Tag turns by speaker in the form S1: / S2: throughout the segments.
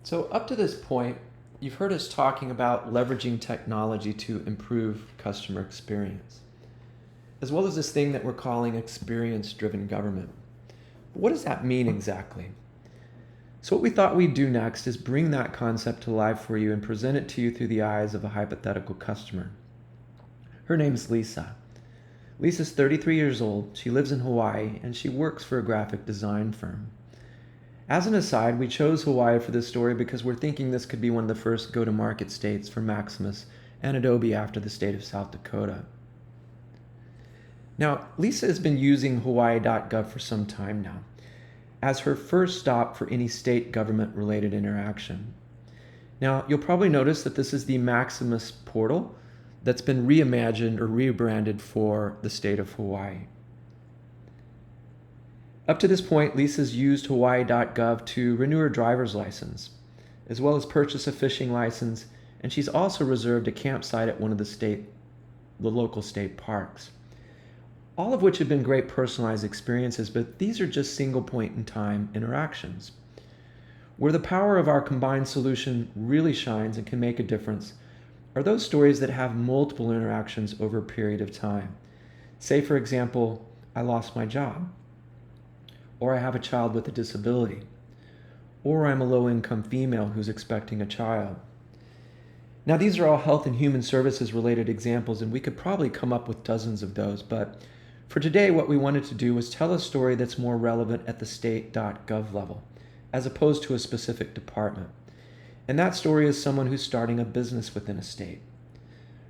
S1: So up to this point, you've heard us talking about leveraging technology to improve customer experience, as well as this thing that we're calling experience-driven government. But what does that mean exactly? So what we thought we'd do next is bring that concept to life for you and present it to you through the eyes of a hypothetical customer. Her name's Lisa. Lisa's 33 years old, she lives in Hawaii, and she works for a graphic design firm. As an aside, we chose Hawaii for this story because we're thinking this could be one of the first go-to-market states for Maximus and Adobe after the state of South Dakota. Now, Lisa has been using Hawaii.gov for some time now, as her first stop for any state government-related interaction. Now, you'll probably notice that this is the Maximus portal that's been reimagined or rebranded for the state of Hawaii. Up to this point, Lisa's used Hawaii.gov to renew her driver's license, as well as purchase a fishing license, and she's also reserved a campsite at one of the local state parks. All of which have been great personalized experiences, but these are just single point in time interactions. Where the power of our combined solution really shines and can make a difference are those stories that have multiple interactions over a period of time. Say, for example, I lost my job, or I have a child with a disability, or I'm a low-income female who's expecting a child. Now, these are all health and human services related examples, and we could probably come up with dozens of those, but for today, what we wanted to do was tell a story that's more relevant at the state.gov level, as opposed to a specific department. And that story is someone who's starting a business within a state.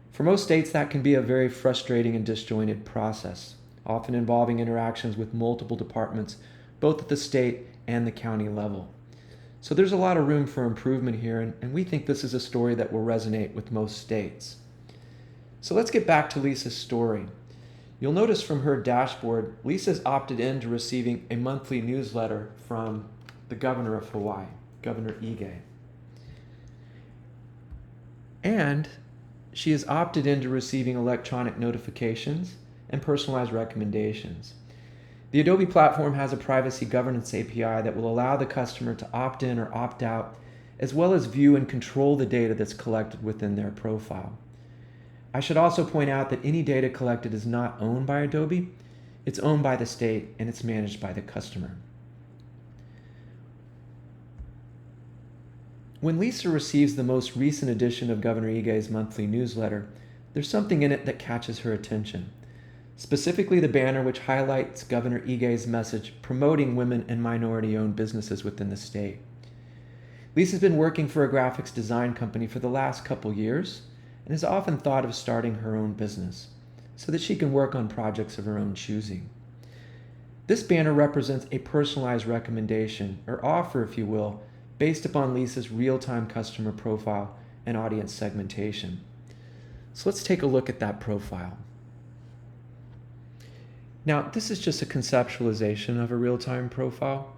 S1: For most states, that can be a very frustrating and disjointed process, often involving interactions with multiple departments, both at the state and the county level. So there's a lot of room for improvement here, and we think this is a story that will resonate with most states. So let's get back to Lisa's story. You'll notice from her dashboard, Lisa's opted in to receiving a monthly newsletter from the governor of Hawaii, Governor Ige. And she has opted in to receiving electronic notifications and personalized recommendations. The Adobe platform has a privacy governance API that will allow the customer to opt in or opt out, as well as view and control the data that's collected within their profile. I should also point out that any data collected is not owned by Adobe. It's owned by the state and it's managed by the customer. When Lisa receives the most recent edition of Governor Ige's monthly newsletter, there's something in it that catches her attention. Specifically the banner which highlights Governor Ige's message promoting women and minority-owned businesses within the state. Lisa's been working for a graphics design company for the last couple years, and has often thought of starting her own business so that she can work on projects of her own choosing. This banner represents a personalized recommendation, or offer if you will, based upon Lisa's real-time customer profile and audience segmentation. So let's take a look at that profile. Now, this is just a conceptualization of a real-time profile,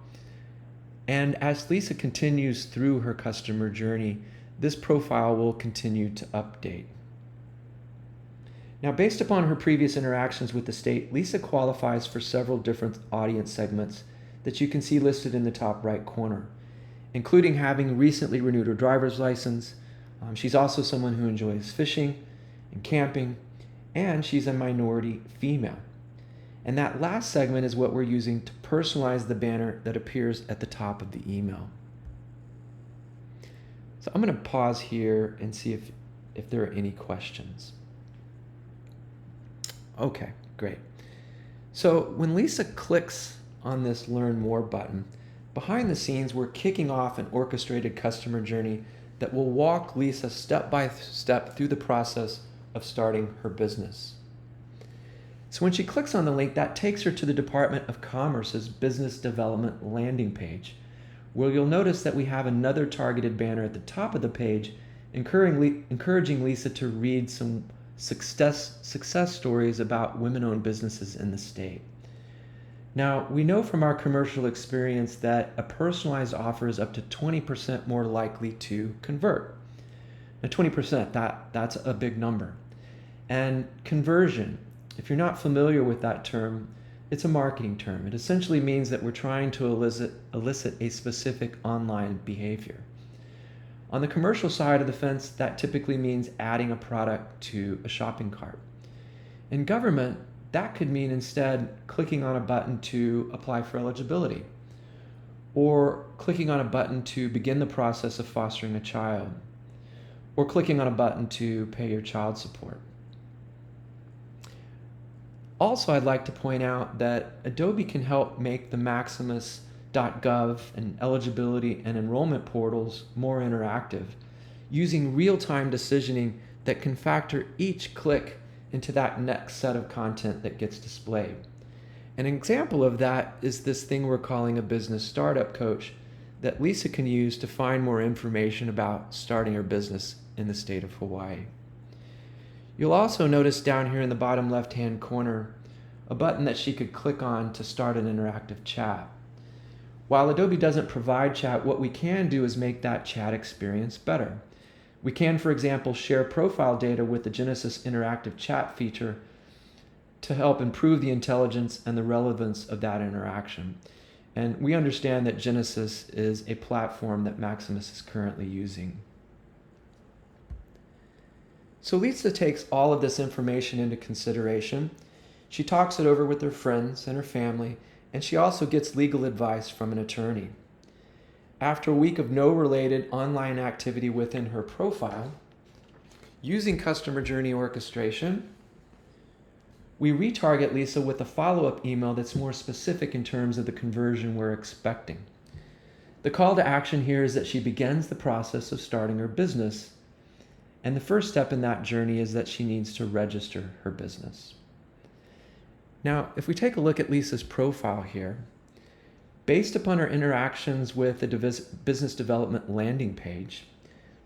S1: and as Lisa continues through her customer journey, this profile will continue to update. Now, based upon her previous interactions with the state, Lisa qualifies for several different audience segments that you can see listed in the top right corner, including having recently renewed her driver's license. She's also someone who enjoys fishing and camping, and she's a minority female. And that last segment is what we're using to personalize the banner that appears at the top of the email. So I'm going to pause here and see if there are any questions. Okay, great. So when Lisa clicks on this Learn More button, behind the scenes we're kicking off an orchestrated customer journey that will walk Lisa step by step through the process of starting her business. So when she clicks on the link, that takes her to the Department of Commerce's Business Development landing page, where you'll notice that we have another targeted banner at the top of the page, encouraging Lisa to read some success stories about women-owned businesses in the state. Now, we know from our commercial experience that a personalized offer is up to 20% more likely to convert. Now, 20%, that's a big number. And conversion, if you're not familiar with that term, it's a marketing term. It essentially means that we're trying to elicit a specific online behavior. On the commercial side of the fence, that typically means adding a product to a shopping cart. In government, that could mean instead clicking on a button to apply for eligibility, or clicking on a button to begin the process of fostering a child, or clicking on a button to pay your child support. Also, I'd like to point out that Adobe can help make the Maximus.gov and eligibility and enrollment portals more interactive, using real-time decisioning that can factor each click into that next set of content that gets displayed. An example of that is this thing we're calling a business startup coach that Lisa can use to find more information about starting her business in the state of Hawaii. You'll also notice down here in the bottom left-hand corner a button that she could click on to start an interactive chat. While Adobe doesn't provide chat, what we can do is make that chat experience better. We can, for example, share profile data with the Genesis interactive chat feature to help improve the intelligence and the relevance of that interaction. And we understand that Genesis is a platform that Maximus is currently using. So Lisa takes all of this information into consideration. She talks it over with her friends and her family, and she also gets legal advice from an attorney. After a week of no related online activity within her profile, using customer journey orchestration, we retarget Lisa with a follow-up email that's more specific in terms of the conversion we're expecting. The call to action here is that she begins the process of starting her business. And the first step in that journey is that she needs to register her business. Now, if we take a look at Lisa's profile here, based upon her interactions with the business development landing page,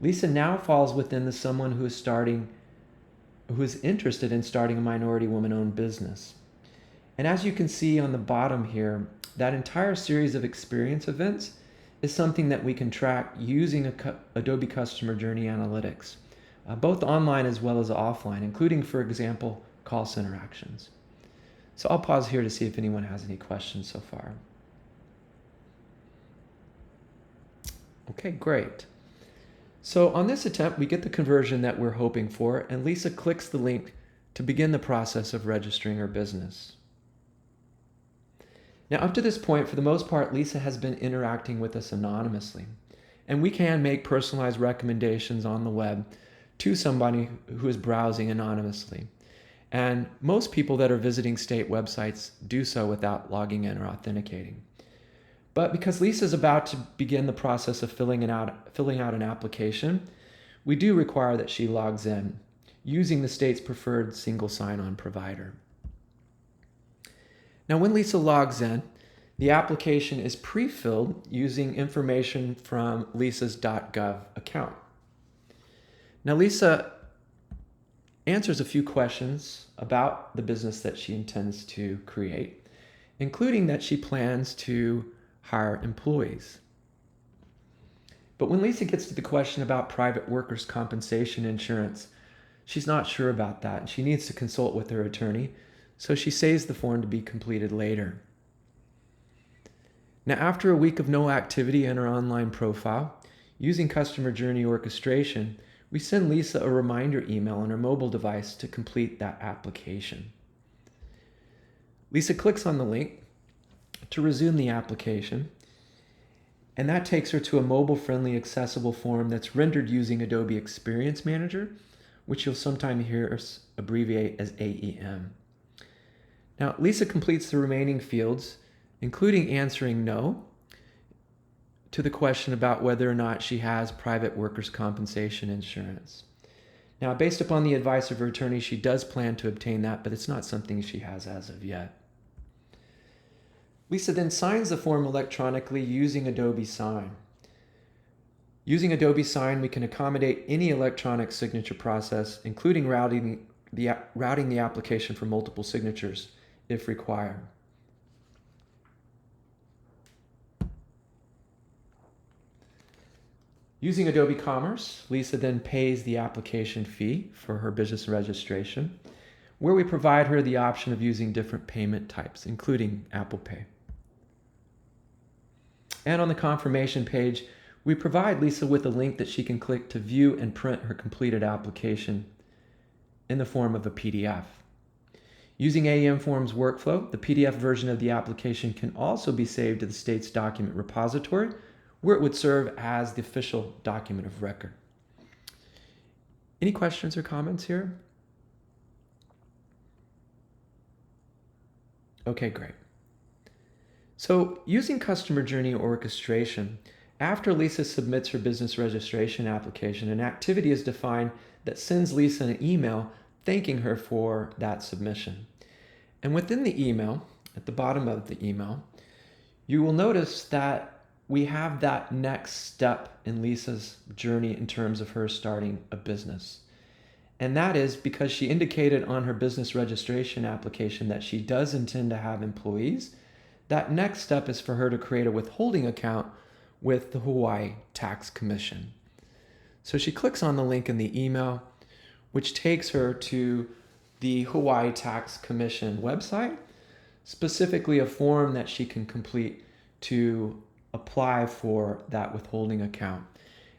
S1: Lisa now falls within the someone who is interested in starting a minority woman-owned business. And as you can see on the bottom here, that entire series of experience events is something that we can track using Adobe Customer Journey Analytics. Both online as well as offline, including, for example, call center actions. So I'll pause here to see if anyone has any questions so far. Okay, great. So on this attempt, we get the conversion that we're hoping for, and Lisa clicks the link to begin the process of registering her business. Now, up to this point, for the most part, Lisa has been interacting with us anonymously, and we can make personalized recommendations on the web to somebody who is browsing anonymously. And most people that are visiting state websites do so without logging in or authenticating. But because Lisa's about to begin the process of filling out an application, we do require that she logs in using the state's preferred single sign-on provider. Now, when Lisa logs in, the application is pre-filled using information from Lisa's .gov account. Now, Lisa answers a few questions about the business that she intends to create, including that she plans to hire employees. But when Lisa gets to the question about private workers' compensation insurance, she's not sure about that, and she needs to consult with her attorney, so she saves the form to be completed later. Now, after a week of no activity in her online profile, using customer journey orchestration, we send Lisa a reminder email on her mobile device to complete that application. Lisa clicks on the link to resume the application, and that takes her to a mobile-friendly, accessible form that's rendered using Adobe Experience Manager, which you'll sometime hear us abbreviate as AEM. Now, Lisa completes the remaining fields, including answering no to the question about whether or not she has private workers' compensation insurance. Now, based upon the advice of her attorney, she does plan to obtain that, but it's not something she has as of yet. Lisa then signs the form electronically using Adobe Sign. Using Adobe Sign, we can accommodate any electronic signature process, including routing the application for multiple signatures if required. Using Adobe Commerce, Lisa then pays the application fee for her business registration, where we provide her the option of using different payment types, including Apple Pay. And on the confirmation page, We provide Lisa with a link that she can click to view and print her completed application in the form of a PDF. Using AEM Form's workflow, the PDF version of the application can also be saved to the state's document repository, where it would serve as the official document of record. Any questions or comments here? Okay, great. So using customer journey orchestration, after Lisa submits her business registration application, an activity is defined that sends Lisa an email thanking her for that submission. And within the email, at the bottom of the email, you will notice that we have that next step in Lisa's journey in terms of her starting a business. And that is because she indicated on her business registration application that she does intend to have employees. That next step is for her to create a withholding account with the Hawaii Tax Commission. So she clicks on the link in the email, which takes her to the Hawaii Tax Commission website, specifically a form that she can complete to apply for that withholding account.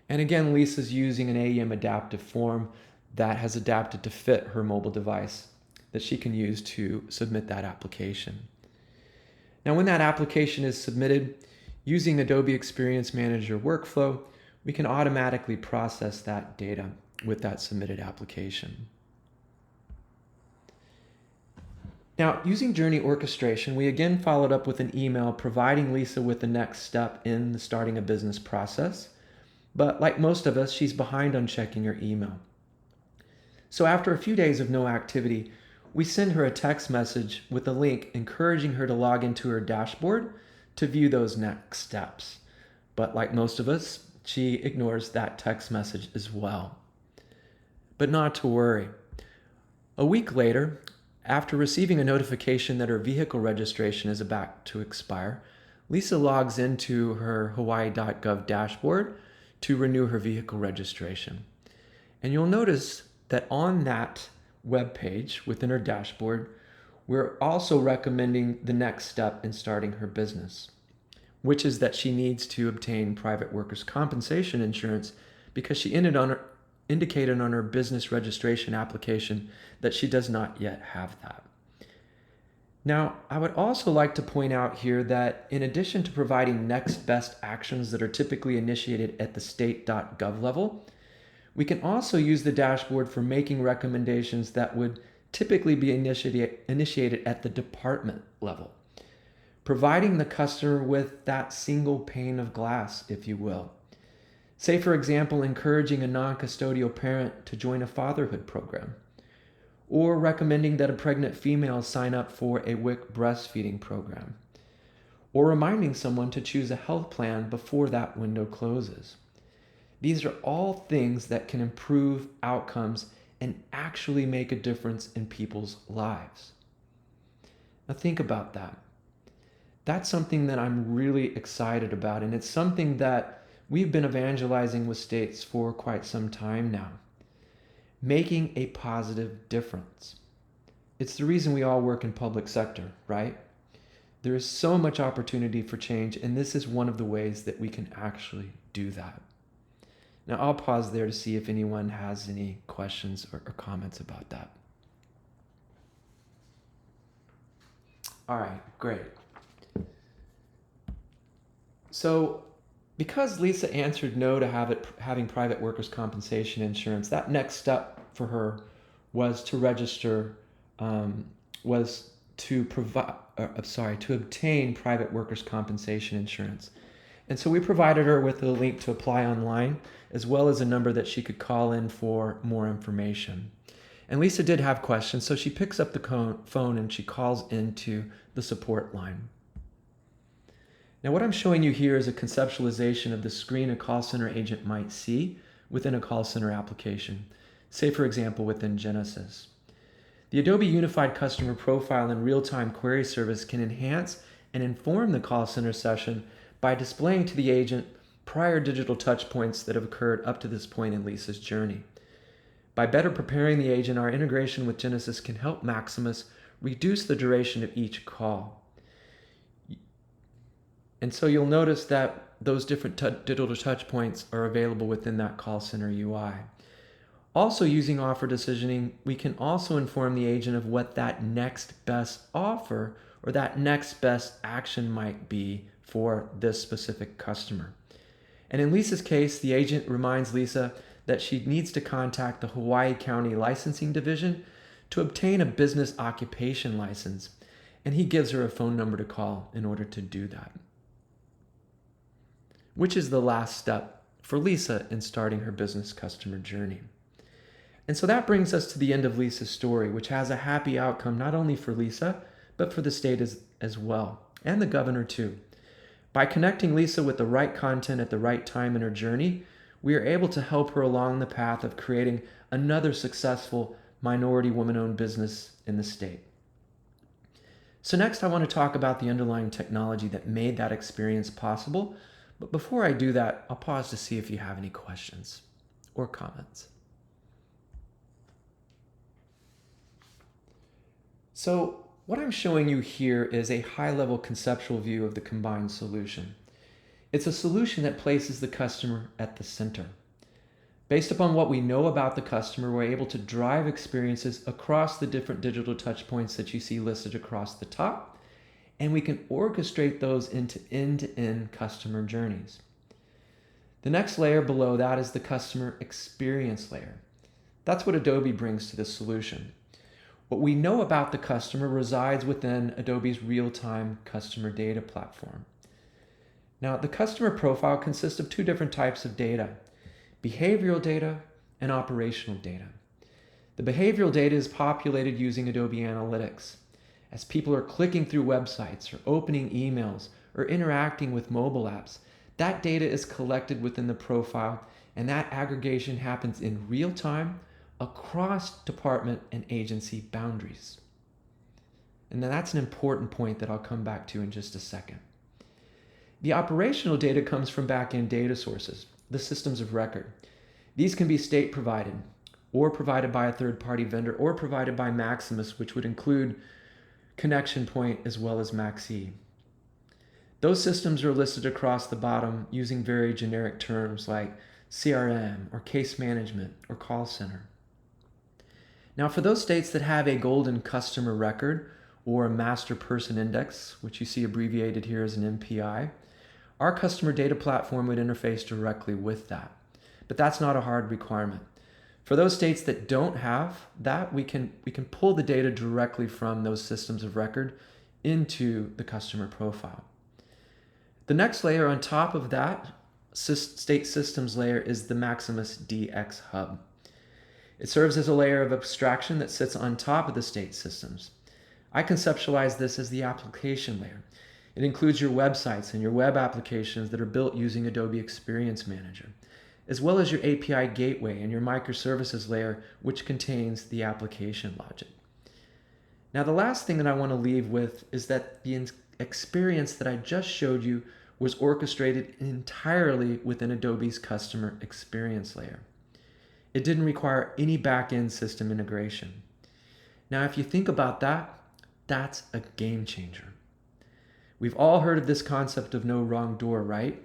S1: And again, Lisa's using an AEM adaptive form that has adapted to fit her mobile device that she can use to submit that application. Now, when that application is submitted, using Adobe Experience Manager workflow, we can automatically process that data with that submitted application. Now, using journey orchestration, we again followed up with an email providing Lisa with the next step in the starting a business process. But like most of us, she's behind on checking her email. So after a few days of no activity, we send her a text message with a link encouraging her to log into her dashboard to view those next steps. But like most of us, she ignores that text message as well. But not to worry. A week later, after receiving a notification that her vehicle registration is about to expire, Lisa logs into her hawaii.gov dashboard to renew her vehicle registration. And you'll notice that on that web page within her dashboard, we're also recommending the next step in starting her business, which is that she needs to obtain private workers' compensation insurance because she indicated on her business registration application that she does not yet have that. Now, I would also like to point out here that in addition to providing next best actions that are typically initiated at the state.gov level, we can also use the dashboard for making recommendations that would typically be initiated at the department level, providing the customer with that single pane of glass, if you will. Say, for example, encouraging a non-custodial parent to join a fatherhood program, or recommending that a pregnant female sign up for a WIC breastfeeding program, or reminding someone to choose a health plan before that window closes. These are all things that can improve outcomes and actually make a difference in people's lives. Now think about that. That's something that I'm really excited about, and it's something that we've been evangelizing with states for quite some time now. Making a positive difference. It's the reason we all work in public sector, right? There is so much opportunity for change, and this is one of the ways that we can actually do that. Now, I'll pause there to see if anyone has any questions or comments about that. All right, great. So, because Lisa answered no to having private workers' compensation insurance, that next step for her was to register, to obtain private workers' compensation insurance. And so we provided her with a link to apply online, as well as a number that she could call in for more information. And Lisa did have questions, so she picks up the phone and she calls into the support line. Now, what I'm showing you here is a conceptualization of the screen a call center agent might see within a call center application, say, for example, within Genesis. The Adobe Unified Customer Profile and Real-Time Query Service can enhance and inform the call center session by displaying to the agent prior digital touch points that have occurred up to this point in Lisa's journey. By better preparing the agent, our integration with Genesis can help Maximus reduce the duration of each call. And so you'll notice that those different digital touch points are available within that call center UI. Also, using offer decisioning, we can also inform the agent of what that next best offer or that next best action might be for this specific customer. And in Lisa's case, the agent reminds Lisa that she needs to contact the Hawaii County Licensing Division to obtain a business occupation license, and he gives her a phone number to call in order to do that, which is the last step for Lisa in starting her business customer journey. And so that brings us to the end of Lisa's story, which has a happy outcome not only for Lisa, but for the state as well, and the governor too. By connecting Lisa with the right content at the right time in her journey, we are able to help her along the path of creating another successful minority woman-owned business in the state. So next, I want to talk about the underlying technology that made that experience possible. But before I do that, I'll pause to see if you have any questions or comments. So what I'm showing you here is a high-level conceptual view of the combined solution. It's a solution that places the customer at the center. Based upon what we know about the customer, we're able to drive experiences across the different digital touch points that you see listed across the top, and we can orchestrate those into end-to-end customer journeys. The next layer below that is the customer experience layer. That's what Adobe brings to this solution. What we know about the customer resides within Adobe's real-time customer data platform. Now, the customer profile consists of two different types of data: behavioral data and operational data. The behavioral data is populated using Adobe Analytics. As people are clicking through websites or opening emails or interacting with mobile apps, that data is collected within the profile, and that aggregation happens in real time across department and agency boundaries. And that's an important point that I'll come back to in just a second. The operational data comes from back-end data sources, the systems of record. These can be state provided or provided by a third-party vendor or provided by Maximus, which would include Connection Point as well as Maxi. Those systems are listed across the bottom using very generic terms like CRM or case management or call center. Now, for those states that have a golden customer record or a master person index, which you see abbreviated here as an MPI, our customer data platform would interface directly with that. But that's not a hard requirement. For those states that don't have that, we can pull the data directly from those systems of record into the customer profile. The next layer on top of that state systems layer is the Maximus DX Hub. It serves as a layer of abstraction that sits on top of the state systems. I conceptualize this as the application layer. It includes your websites and your web applications that are built using Adobe Experience Manager, as well as your API gateway and your microservices layer, which contains the application logic. Now, the last thing that I want to leave with is that the experience that I just showed you was orchestrated entirely within Adobe's customer experience layer. It didn't require any back-end system integration. Now, if you think about that, that's a game changer. We've all heard of this concept of no wrong door, right?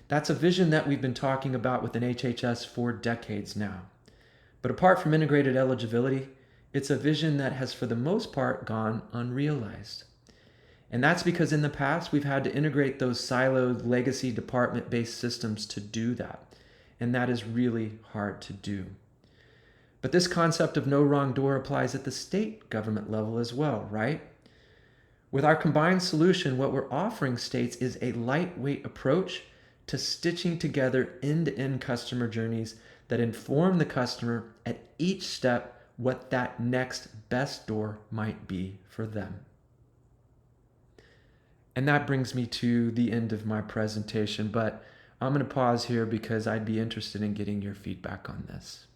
S1: That's a vision that we've been talking about within HHS for decades now. But apart from integrated eligibility, it's a vision that has for the most part gone unrealized. And that's because in the past, we've had to integrate those siloed legacy department-based systems to do that. And that is really hard to do. But this concept of no wrong door applies at the state government level as well, right? With our combined solution, what we're offering states is a lightweight approach to stitching together end-to-end customer journeys that inform the customer at each step what that next best door might be for them. And that brings me to the end of my presentation, but I'm going to pause here because I'd be interested in getting your feedback on this.